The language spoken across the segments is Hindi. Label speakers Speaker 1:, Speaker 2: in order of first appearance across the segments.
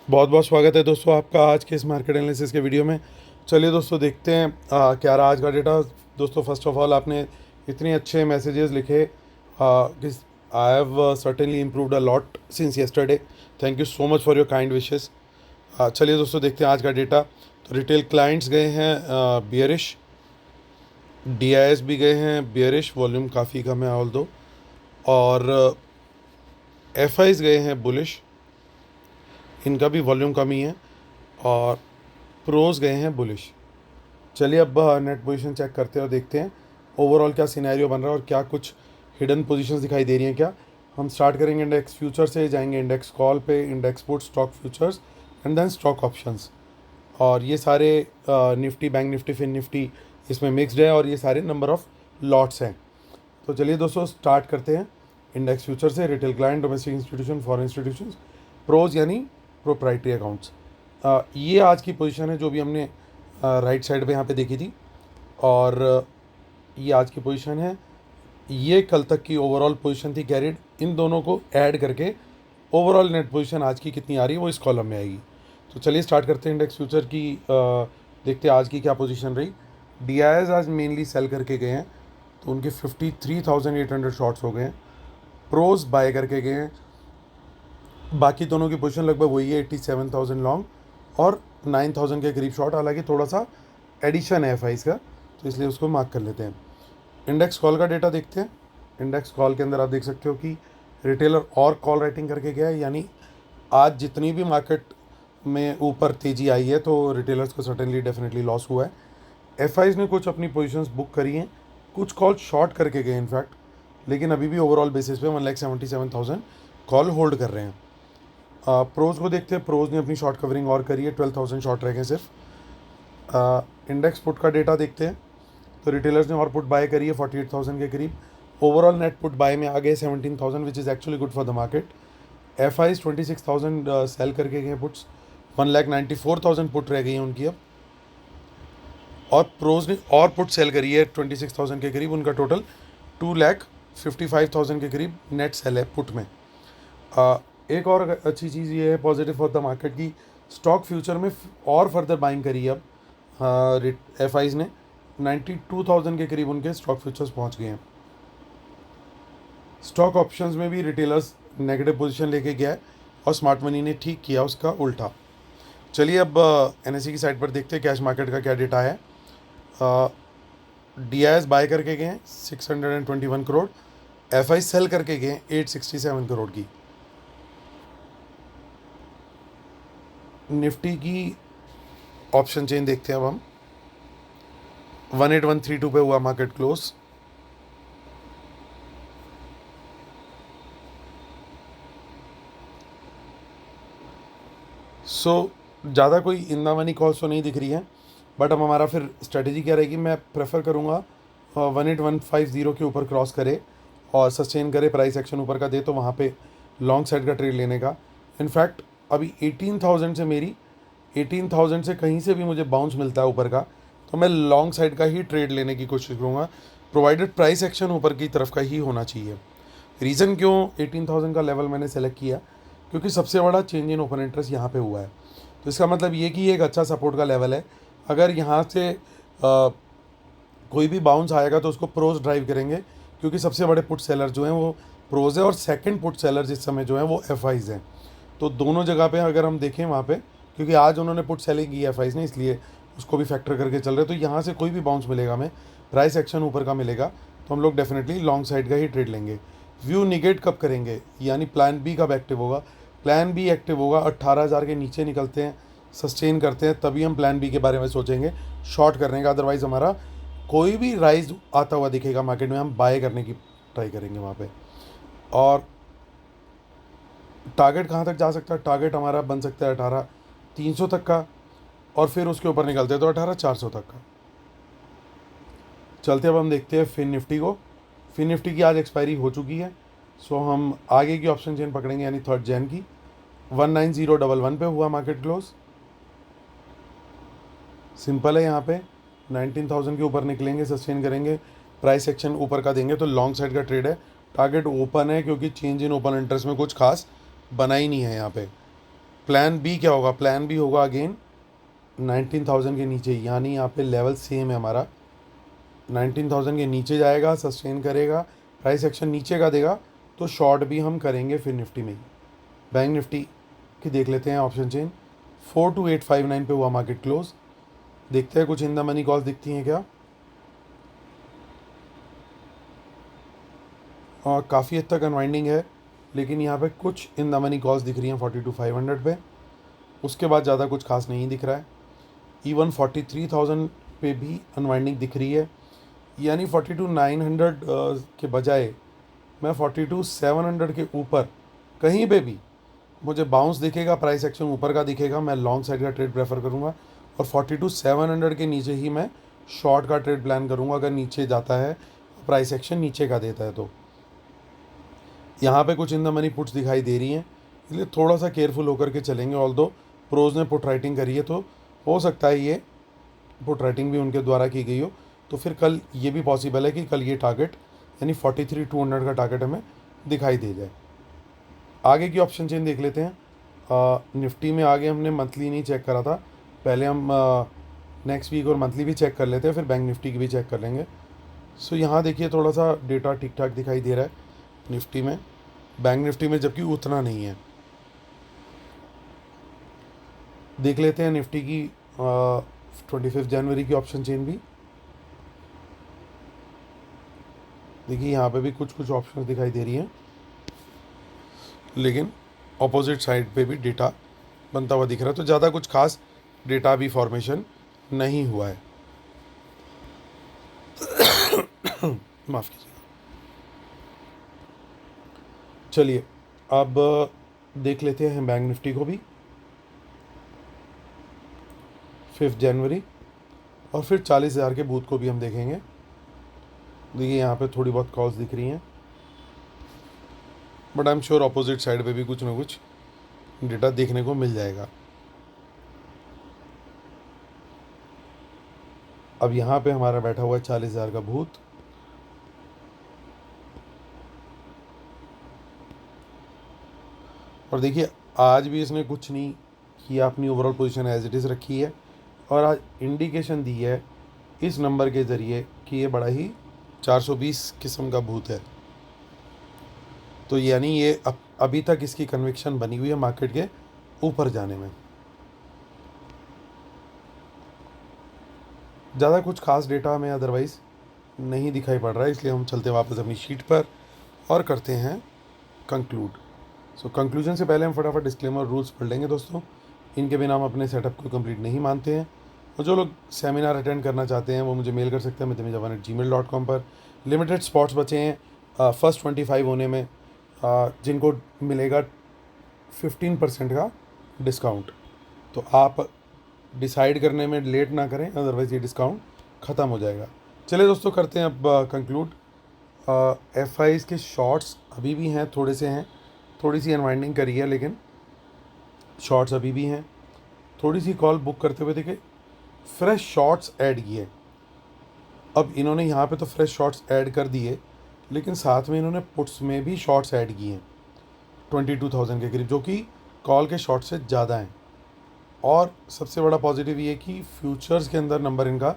Speaker 1: बहुत बहुत स्वागत है दोस्तों आपका आज के इस मार्केट एनालिसिस के वीडियो में। चलिए दोस्तों देखते हैं क्या रहा आज का डेटा। दोस्तों फर्स्ट ऑफ ऑल आपने इतने अच्छे मैसेजेस लिखे कि I have certainly improved a lot since yesterday. Thank you so much for your kind wishes. चलिए दोस्तों देखते हैं आज का डेटा। तो रिटेल क्लाइंट्स गए हैं बियरिश, डीआईएस भी गए हैं बियरिश, वॉल्यूम काफ़ी कम है ऑल दो, और एफआईज गए हैं बुलिश, इनका भी वॉल्यूम कम ही है, और प्रोज गए हैं बुलिश। चलिए अब नेट पोजीशन चेक करते हैं और देखते हैं ओवरऑल क्या सिनेरियो बन रहा है और क्या कुछ हिडन पोजीशंस दिखाई दे रही हैं क्या। हम स्टार्ट करेंगे इंडेक्स फ्यूचर से, जाएंगे इंडेक्स कॉल पे, index put, stock futures and then stock options. और ये सारे Nifty, bank Nifty, Fin Nifty इसमें मिक्सड है और ये सारे नंबर ऑफ लॉट्स हैं। तो चलिए दोस्तों स्टार्ट करते हैं इंडेक्स फ्यूचर से। Retail client, domestic institution, foreign institution, pros यानी प्रोप्राइटरी अकाउंट्स। ये आज की पोजीशन है जो भी हमने राइट साइड पे यहाँ पे देखी थी, और ये आज की पोजीशन है। ये कल तक की ओवरऑल पोजीशन थी कैरिड। इन दोनों को ऐड करके ओवरऑल नेट पोजीशन आज की कितनी आ रही है वो इस कॉलम में आएगी। तो चलिए स्टार्ट करते हैं इंडेक्स फ्यूचर की। देखते हैं आज की क्या पोजीशन रही। डीआईएस आज मेनली सेल करके गए हैं, तो उनके 53,800 शॉर्ट्स हो गए हैं। प्रोज बाय करके गए हैं। बाकी दोनों की पोजीशन लगभग वही है, 87,000 लॉन्ग और 9,000 के करीब शॉर्ट। हालांकि थोड़ा सा एडिशन है एफ का, तो इसलिए उसको मार्क कर लेते हैं। इंडेक्स कॉल का डेटा देखते हैं। इंडेक्स कॉल के अंदर आप देख सकते हो कि रिटेलर और कॉल राइटिंग करके गया है, यानी आज जितनी भी मार्केट में ऊपर तेज़ी आई है तो रिटेलर्स को सर्टेनली डेफिनेटली लॉस हुआ है। एफ ने कुछ अपनी पोजीशंस बुक करी हैं, कुछ कॉल शॉर्ट करके गए इनफैक्ट, लेकिन अभी भी ओवरऑल बेसिस पे 1,77,000 कॉल होल्ड कर रहे हैं। प्रोज को देखते हैं। प्रोज ने अपनी शॉर्ट कवरिंग और करी है, 12,000 शॉर्ट रह गए सिर्फ। इंडेक्स पुट का डेटा देखते हैं। तो रिटेलर्स ने और पुट बाय करी है 48,000 के करीब। ओवरऑल नेट पुट बाय में आ गए 17,000 which is actually good for the market. F I 26,000 sell करके गए पुट्स, 1,94,000 पुट रह गई हैं उनकी अब। और प्रोज ने और पुट सेल करी है 26,000 के करीब। उनका टोटल 2,55,000 के करीब नेट सेल है पुट में। एक और अच्छी चीज़ ये है पॉजिटिव फॉर द मार्केट की स्टॉक फ्यूचर में और फर्दर बाइंग करी है अब एफ ने। 92,000 के करीब उनके स्टॉक फ्यूचर्स पहुंच गए हैं। स्टॉक ऑप्शंस में भी रिटेलर्स नेगेटिव पोजीशन लेके गया है और स्मार्ट मनी ने ठीक किया उसका उल्टा। चलिए अब एनएससी की साइड पर देखते हैं कैश मार्केट का क्या डेटा है। डीआईएस बाय करके गए हैं 621 करोड़, एफ सेल करके गए 867 करोड़ की। निफ्टी की ऑप्शन चेन देखते हैं अब हम। 18132 पे हुआ मार्केट क्लोज। ज़्यादा कोई इंदा मनी कॉल्स तो नहीं दिख रही है, बट अब हमारा फिर स्ट्रेटेजी क्या रहेगी। मैं प्रेफर करूँगा 18150 के ऊपर क्रॉस करे और सस्टेन करे, प्राइस एक्शन ऊपर का दे तो वहाँ पे लॉन्ग साइड का ट्रेड लेने का। इनफैक्ट अभी 18,000 से मेरी 18,000 से कहीं से भी मुझे बाउंस मिलता है ऊपर का, तो मैं लॉन्ग साइड का ही ट्रेड लेने की कोशिश करूँगा, प्रोवाइडेड प्राइस एक्शन ऊपर की तरफ का ही होना चाहिए। रीज़न क्यों 18,000 का लेवल मैंने सेलेक्ट किया, क्योंकि सबसे बड़ा चेंज इन ओपन इंटरेस्ट यहाँ पे हुआ है। तो इसका मतलब ये कि ये एक अच्छा सपोर्ट का लेवल है। अगर यहाँ से कोई भी बाउंस आएगा तो उसको प्रोज ड्राइव करेंगे, क्योंकि सबसे बड़े पुट सेलर जो हैं वो प्रोज है और सेकंड पुट सेलर इस समय जो है वो एफ हैं। तो दोनों जगह पे अगर हम देखें वहाँ पे, क्योंकि आज उन्होंने पुट सेलिंग की एफ ने, इसलिए उसको भी फैक्टर करके चल रहे। तो यहाँ से कोई भी बाउंस मिलेगा हमें, प्राइस एक्शन ऊपर का मिलेगा, तो हम लोग डेफिनेटली लॉन्ग साइड का ही ट्रेड लेंगे। व्यू निगेट कब करेंगे, यानी प्लान बी कब एक्टिव होगा। प्लान बी एक्टिव होगा 18,000 के नीचे निकलते हैं, सस्टेन करते हैं, तभी हम प्लान बी के बारे में सोचेंगे शॉर्ट करने का। अदरवाइज़ हमारा कोई भी राइज आता हुआ दिखेगा मार्केट में, हम बाय करने की ट्राई करेंगे वहाँ पे। और टारगेट कहाँ तक जा सकता है, टारगेट हमारा बन सकता है 18,300 तक का, और फिर उसके ऊपर निकलते हैं तो 18,400 तक का। चलते अब हम देखते हैं फिन निफ्टी को। फिन निफ्टी की आज एक्सपायरी हो चुकी है, सो हम आगे की ऑप्शन चेन पकड़ेंगे, यानी 3 जैन की। 19011 पे हुआ मार्केट क्लोज। सिंपल है, यहाँ पे 19,000 के ऊपर निकलेंगे, सस्टेन करेंगे, प्राइस एक्शन ऊपर का देंगे तो लॉन्ग साइड का ट्रेड है। टारगेट ओपन है क्योंकि चेंज इन ओपन इंटरेस्ट में कुछ खास बना ही नहीं है यहाँ पे। प्लान बी क्या होगा? प्लान बी होगा अगेन 19,000 के नीचे, यानी यहाँ पे लेवल सेम है हमारा, 19,000 के नीचे जाएगा, सस्टेन करेगा, प्राइस एक्शन नीचे का देगा, तो शॉर्ट भी हम करेंगे फिर निफ्टी में ही। बैंक निफ्टी की देख लेते हैं ऑप्शन चेन। 42859 पे हुआ मार्केट क्लोज। देखते हैं कुछ इन द मनी कॉल्स दिखती हैं क्या। और काफ़ी हद तक अनवाइंडिंग है, लेकिन यहाँ पे कुछ इन द मनी कॉल्स दिख रही हैं 42,500 पे। उसके बाद ज़्यादा कुछ खास नहीं दिख रहा है। इवन 43,000 पे भी अनवाइंडिंग दिख रही है, यानी 42,900 के बजाय मैं 42,700 के ऊपर कहीं पे भी मुझे बाउंस दिखेगा, प्राइस एक्शन ऊपर का दिखेगा, मैं लॉन्ग साइड का ट्रेड प्रेफर करूँगा। और 42,700 के नीचे ही मैं शॉर्ट का ट्रेड प्लान करूँगा, अगर नीचे जाता है, प्राइस एक्शन नीचे का देता है तो। यहाँ पे कुछ इन द मनी पुट्स दिखाई दे रही हैं, इसलिए थोड़ा सा केयरफुल होकर के चलेंगे। ऑल दो प्रोज ने पुट राइटिंग करी है, तो हो सकता है ये पुट राइटिंग भी उनके द्वारा की गई हो, तो फिर कल ये भी पॉसिबल है कि कल ये टारगेट यानी 43,200 का टारगेट हमें दिखाई दे जाए। आगे की ऑप्शन चेन देख लेते हैं। निफ्टी में आगे हमने मंथली नहीं चेक करा था, पहले हम नेक्स्ट वीक और मंथली भी चेक कर लेते हैं, फिर बैंक निफ्टी की भी चेक कर लेंगे। सो यहाँ देखिए थोड़ा सा डेटा ठीक ठाक दिखाई दे रहा है निफ्टी में, बैंक निफ्टी में जबकि उतना नहीं है। देख लेते हैं निफ्टी की 25 जनवरी की ऑप्शन चेन भी। देखिए यहाँ पे भी कुछ कुछ ऑप्शन दिखाई दे रही हैं, लेकिन ऑपोजिट साइड पे भी डेटा बनता हुआ दिख रहा है, तो ज़्यादा कुछ खास डेटा भी फॉर्मेशन नहीं हुआ है। माफ़ कीजिए। चलिए अब देख लेते हैं बैंक निफ्टी को भी 5 जनवरी, और फिर 40,000 के बूथ को भी हम देखेंगे। देखिए यहाँ पे थोड़ी बहुत कॉल्स दिख रही हैं, but I am sure opposite side पे भी कुछ ना कुछ डेटा देखने को मिल जाएगा। अब यहाँ पे हमारा बैठा हुआ है 40,000 का भूत। और देखिए आज भी इसने कुछ नहीं किया, अपनी overall position as it is रखी है, और आज इंडिकेशन दी है इस नंबर के ज़रिए कि ये बड़ा ही 420 किस्म का भूत है। तो यानी ये अभी तक इसकी कन्विक्शन बनी हुई है मार्केट के ऊपर जाने में। ज़्यादा कुछ खास डेटा हमें अदरवाइज़ नहीं दिखाई पड़ रहा है, इसलिए हम चलते वापस अपनी शीट पर और करते हैं कंक्लूड। सो कंक्लूजन से पहले हम फटाफट डिस्क्लेमर रूल्स पढ़ लेंगे दोस्तों। इनके बिना हम अपने सेटअप को कंप्लीट नहीं मानते हैं, और जो लोग सेमिनार अटेंड करना चाहते हैं वो मुझे मेल कर सकते हैं mitimijavan@gmail.com पर। लिमिटेड स्पॉट्स बचे हैं फर्स्ट 25 होने में, जिनको मिलेगा 15% का डिस्काउंट। तो आप डिसाइड करने में लेट ना करें, अदरवाइज़ ये डिस्काउंट ख़त्म हो जाएगा। चलिए दोस्तों करते हैं अब कंक्लूड। FIs के शॉर्ट्स अभी भी हैं, थोड़े से हैं, थोड़ी सी अनवाइंडिंग करी है, लेकिन शॉर्ट्स अभी भी हैं। थोड़ी सी कॉल बुक करते हुए देखे फ्रेश शॉर्ट्स ऐड किए। अब इन्होंने यहाँ पे तो फ्रेश शॉर्ट्स ऐड कर दिए, लेकिन साथ में इन्होंने पुट्स में भी शॉर्ट्स ऐड किए हैं 22,000 के करीब, जो कि कॉल के शॉर्ट से ज़्यादा हैं। और सबसे बड़ा पॉजिटिव ये कि फ्यूचर्स के अंदर नंबर इनका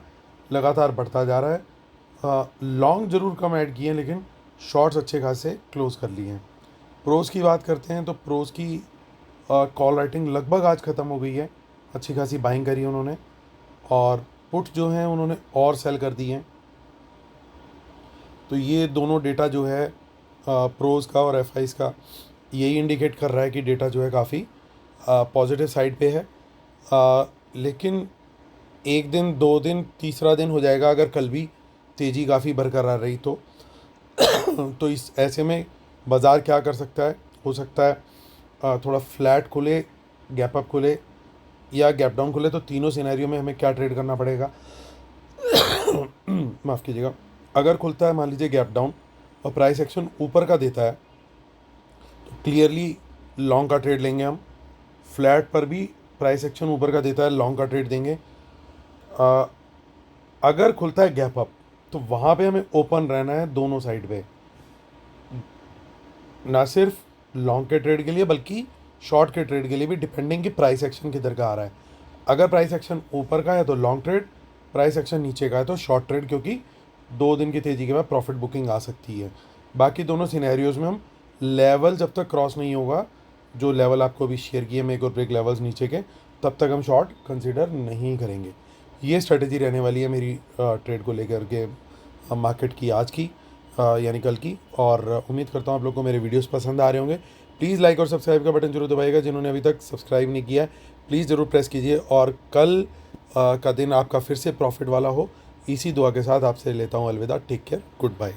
Speaker 1: लगातार बढ़ता जा रहा है। लॉन्ग ज़रूर कम ऐड किए हैं, लेकिन शॉर्ट्स अच्छे खासे क्लोज कर लिए हैं। प्रोज की बात करते हैं तो प्रोज की कॉल राइटिंग लगभग आज ख़त्म हो गई है, अच्छी खासी बाइंग करी है उन्होंने, और पुट जो हैं उन्होंने और सेल कर दिए हैं। तो ये दोनों डेटा जो है प्रोज का और FIs का, यही इंडिकेट कर रहा है कि डेटा जो है काफ़ी पॉजिटिव साइड पे है। लेकिन एक दिन, 2 दिन, तीसरा दिन हो जाएगा अगर कल भी तेज़ी काफ़ी बरकरार रही तो तो इस ऐसे में बाज़ार क्या कर सकता है? हो सकता है थोड़ा फ्लैट खुले, गैप अप खुले या गैप डाउन खुले। तो तीनों सिनेरियो में हमें क्या ट्रेड करना पड़ेगा? माफ़ कीजिएगा। अगर खुलता है मान लीजिए गैप डाउन और प्राइस एक्शन ऊपर का देता है, तो क्लियरली लॉन्ग का ट्रेड लेंगे हम। फ्लैट पर भी प्राइस एक्शन ऊपर का देता है, लॉन्ग का ट्रेड देंगे। अगर खुलता है गैप अप, तो वहाँ पे हमें ओपन रहना है दोनों साइड पे, ना सिर्फ लॉन्ग के ट्रेड के लिए बल्कि शॉर्ट के ट्रेड के लिए भी डिपेंडिंग कि प्राइस एक्शन किधर का आ रहा है। अगर प्राइस एक्शन ऊपर का है तो लॉन्ग ट्रेड, प्राइस एक्शन नीचे का है तो शॉर्ट ट्रेड, क्योंकि 2 दिन की तेज़ी के बाद प्रॉफिट बुकिंग आ सकती है। बाकी दोनों सिनेरियोज में हम लेवल जब तक क्रॉस नहीं होगा, जो लेवल आपको अभी शेयर किए मेक और ब्रेक लेवल्स नीचे के, तब तक हम शॉर्ट कंसिडर नहीं करेंगे। ये स्ट्रेटजी रहने वाली है मेरी ट्रेड को लेकर के मार्केट की आज की यानी कल की। और उम्मीद करता हूँ आप लोग को मेरे वीडियोस पसंद आ रहे होंगे। प्लीज़ लाइक और सब्सक्राइब का बटन जरूर दबाइएगा। जिन्होंने अभी तक सब्सक्राइब नहीं किया है प्लीज़ ज़रूर प्रेस कीजिए, और कल का दिन आपका फिर से प्रॉफिट वाला हो, इसी दुआ के साथ आपसे लेता हूँ अलविदा। Take care, good bye.